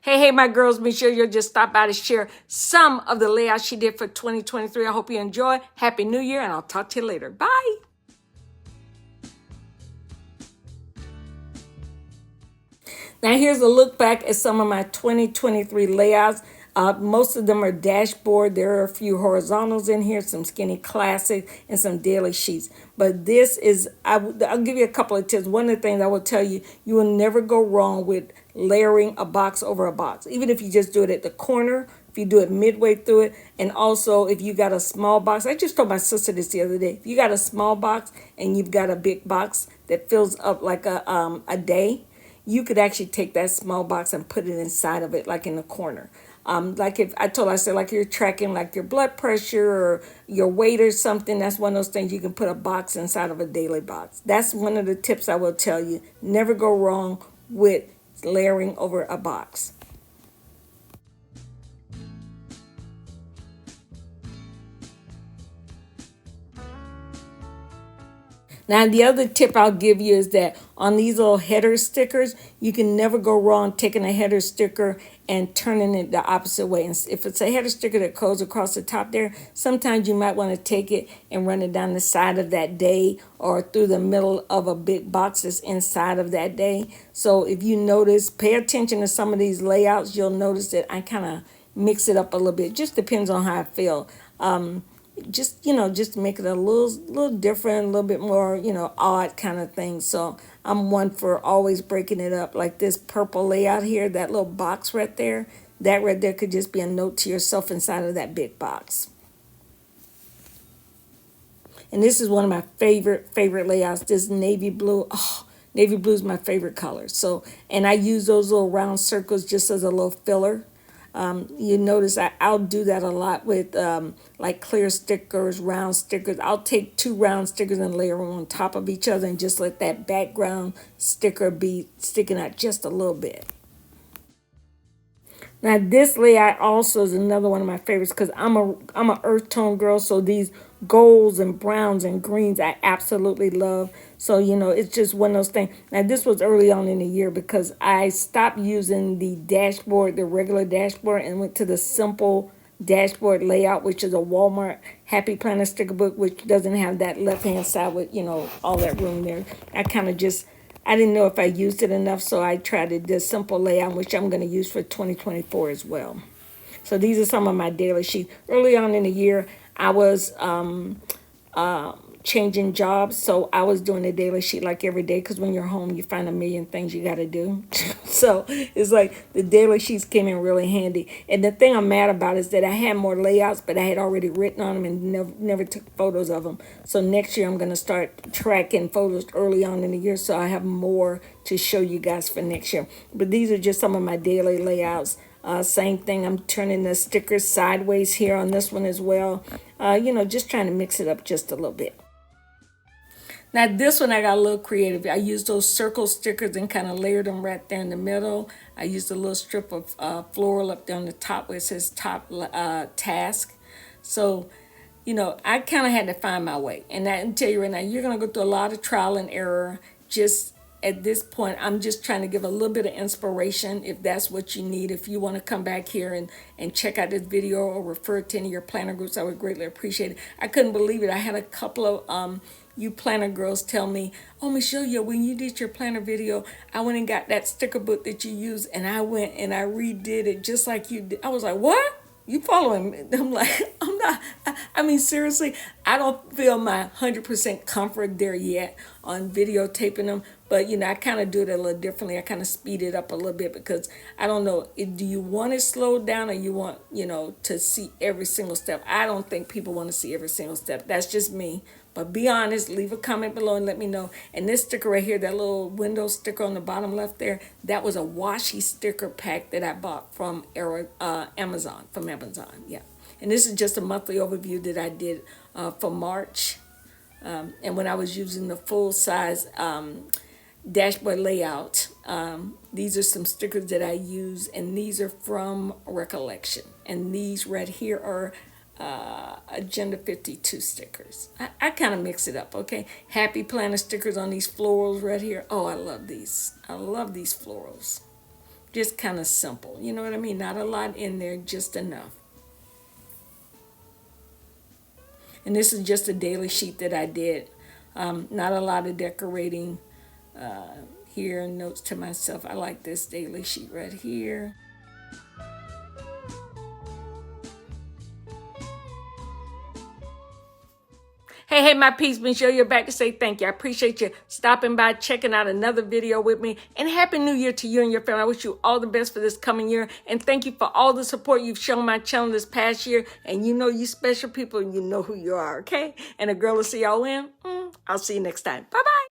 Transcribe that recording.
Hey, my girls, make sure you'll just stop by to share some of the layouts she did for 2023. I hope you enjoy. Happy New Year, and I'll talk to you later. Bye. Now here's a look back at some of my 2023 layouts. Most of them are dashboard. There are a few horizontals in here, some skinny classic, and some daily sheets. But this is, I'll give you a couple of tips. One of the things I will tell you, you will never go wrong with layering a box over a box. Even if you just do it at the corner, if you do it midway through it, and also if you got a small box. I just told my sister this the other day. If you got a small box and you've got a big box that fills up like a day, you could actually take that small box and put it inside of it, like in the corner. Like if I told her, I said, like you're tracking like your blood pressure or your weight or something, that's one of those things you can put a box inside of a daily box. That's one of the tips I will tell you. Never go wrong with layering over a box. Now, the other tip I'll give you is that on these little header stickers, you can never go wrong taking a header sticker and turning it the opposite way. And if it's a header sticker that goes across the top there, sometimes you might want to take it and run it down the side of that day or through the middle of a big box that's inside of that day. So if you notice, pay attention to some of these layouts, you'll notice that I kind of mix it up a little bit. It just depends on how I feel. Just to make it a little different, a little bit more, odd kind of thing. So I'm one for always breaking it up. Like this purple layout here, that little box right there, that right there could just be a note to yourself inside of that big box. And this is one of my favorite layouts, this navy blue. Oh, navy blue is my favorite color. So, and I use those little round circles just as a little filler. You notice I'll do that a lot with like clear stickers, round stickers. I'll take two round stickers and layer them on top of each other and just let that background sticker be sticking out just a little bit. Now this layout also is another one of my favorites because I'm a earth tone girl, so these golds and browns and greens I absolutely love. So it's just one of those things. Now this was early on in the year because I stopped using the dashboard, the regular dashboard, and went to the simple dashboard layout, which is a Walmart Happy Planner sticker book, which doesn't have that left hand side with all that room there. I didn't know if I used it enough, so I tried this simple layout, which I'm going to use for 2024 as well. So these are some of my daily sheets. Early on in the year, I was changing jobs, so I was doing a daily sheet like every day because when you're home, you find a million things you got to do. So it's like the daily sheets came in really handy. And the thing I'm mad about is that I had more layouts, but I had already written on them and never took photos of them. So next year, I'm going to start tracking photos early on in the year so I have more to show you guys for next year. But these are just some of my daily layouts. Same thing, I'm turning the stickers sideways here on this one as well. Just trying to mix it up just a little bit. Now this one I got a little creative. I used those circle stickers and kind of layered them right there in the middle. I used a little strip of floral up there on the top where it says top task. So, I kind of had to find my way. And I can tell you right now, you're going to go through a lot of trial and error. Just at this point, I'm just trying to give a little bit of inspiration if that's what you need. If you want to come back here and check out this video or refer to any of your planner groups, I would greatly appreciate it. I couldn't believe it. I had a couple of you planner girls tell me, oh, Michelle, when you did your planner video, I went and got that sticker book that you used, and I went and I redid it just like you did. I was like, what? You following me? I'm like, I'm not. I mean, seriously, I don't feel my 100% comfort there yet on videotaping them. But, I kind of do it a little differently. I kind of speed it up a little bit because I don't know. Do you want it slowed down or you want, to see every single step? I don't think people want to see every single step. That's just me. But be honest, leave a comment below and let me know. And this sticker right here, that little window sticker on the bottom left there, that was a washi sticker pack that I bought from Amazon, yeah. And this is just a monthly overview that I did for March. And when I was using the full size dashboard layout, these are some stickers that I use, and these are from Recollection. And these right here are Agenda 52 stickers. I kind of mix it up, okay? Happy Planner stickers on these florals right here. Oh, I love these. I love these florals. Just kind of simple. You know what I mean? Not a lot in there, just enough. And this is just a daily sheet that I did. Not a lot of decorating here. Notes to myself. I like this daily sheet right here. Hey, my peeps, been sure you're back to say thank you. I appreciate you stopping by, checking out another video with me. And Happy New Year to you and your family. I wish you all the best for this coming year. And thank you for all the support you've shown my channel this past year. And you know you special people and you know who you are, okay? And a girl will see y'all in. I'll see you next time. Bye-bye.